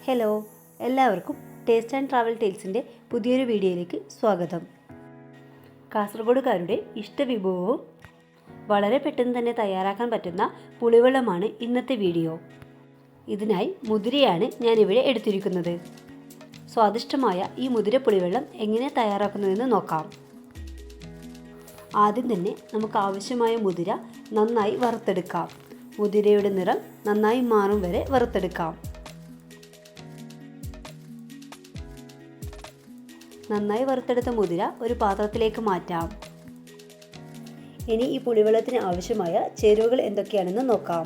Hello, എല്ലാവർക്കും taste and travel ടേൽസിൻ്റെ പുതിയൊരു വീഡിയോയിലേക്ക് സ്വാഗതം. കാസർഗോഡുകാരുടെ ഇഷ്ടവിഭവവും വളരെ പെട്ടെന്ന് തന്നെ തയ്യാറാക്കാൻ പറ്റുന്ന പുളിവെള്ളമാണ് ഇന്നത്തെ വീഡിയോ. ഇതിനായി മുതിരയാണ് ഞാനിവിടെ എടുത്തിരിക്കുന്നത്. സ്വാദിഷ്ടമായ ഈ മുതിര പുളിവെള്ളം എങ്ങനെ തയ്യാറാക്കുന്നതെന്ന് നോക്കാം. ആദ്യം തന്നെ നമുക്ക് ആവശ്യമായ മുതിര നന്നായി വറുത്തെടുക്കാം. മുതിരയുടെ നിറം നന്നായി മാറും വരെ വറുത്തെടുക്കാം. നന്നായി വറുത്തെടുത്ത മുതിര ഒരു പാത്രത്തിലേക്ക് മാറ്റാം. ഇനി ഈ പുളിവെള്ളത്തിന് ആവശ്യമായ ചേരുവകൾ എന്തൊക്കെയാണെന്ന് നോക്കാം.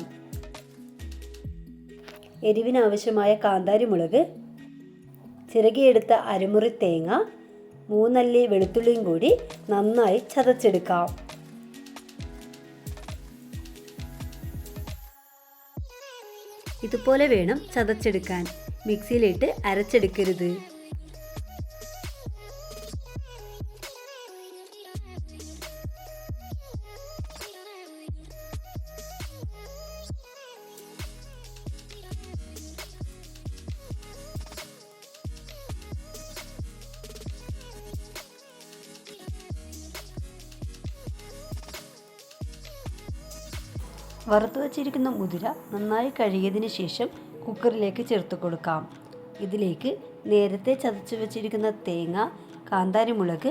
എരിവിന് ആവശ്യമായ കാന്താരി മുളക്, ചിരകിയെടുത്ത അരമുറി തേങ്ങ, 3 അല്ലി വെളുത്തുള്ളിയും കൂടി നന്നായി ചതച്ചെടുക്കാം. ഇതുപോലെ വേണം ചതച്ചെടുക്കാൻ, മിക്സിയിലിട്ട് അരച്ചെടുക്കരുത്. വറുത്തു വച്ചിരിക്കുന്ന മുതിര നന്നായി കഴുകിയതിന് ശേഷം കുക്കറിലേക്ക് ചേർത്ത് കൊടുക്കാം. ഇതിലേക്ക് നേരത്തെ ചതച്ച് വെച്ചിരിക്കുന്ന തേങ്ങ, കാന്താരിമുളക്,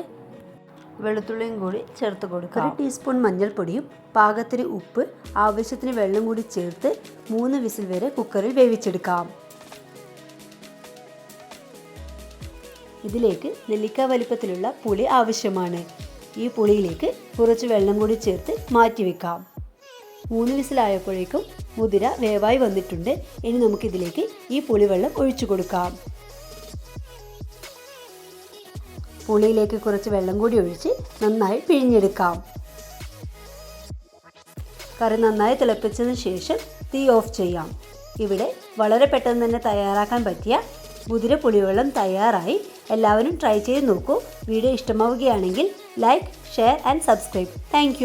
വെളുത്തുള്ളിയും കൂടി ചേർത്ത് കൊടുക്കാം. 1 ടീസ്പൂൺ മഞ്ഞൾപ്പൊടിയും പാകത്തിന് ഉപ്പ്, ആവശ്യത്തിന് വെള്ളം കൂടി ചേർത്ത് 3 വിസിൽ വരെ കുക്കറിൽ വേവിച്ചെടുക്കാം. ഇതിലേക്ക് നെല്ലിക്ക വലിപ്പത്തിലുള്ള പുളി ആവശ്യമാണ്. ഈ പുളിയിലേക്ക് കുറച്ച് വെള്ളം കൂടി ചേർത്ത് മാറ്റിവെക്കാം. 3 വിസിലായപ്പോഴേക്കും മുതിര വേവായി വന്നിട്ടുണ്ട്. ഇനി നമുക്കിതിലേക്ക് ഈ പുളിവെള്ളം ഒഴിച്ചു കൊടുക്കാം. പുളിയിലേക്ക് കുറച്ച് വെള്ളം കൂടി ഒഴിച്ച് നന്നായി പിഴിഞ്ഞെടുക്കാം. കറി നന്നായി തിളപ്പിച്ചതിന് ശേഷം തീ ഓഫ് ചെയ്യാം. ഇവിടെ വളരെ പെട്ടെന്ന് തന്നെ തയ്യാറാക്കാൻ പറ്റിയ മുതിര പുളിവെള്ളം തയ്യാറായി. എല്ലാവരും ട്രൈ ചെയ്ത് നോക്കൂ. വീഡിയോ ഇഷ്ടമാവുകയാണെങ്കിൽ like, share and subscribe. Thank you.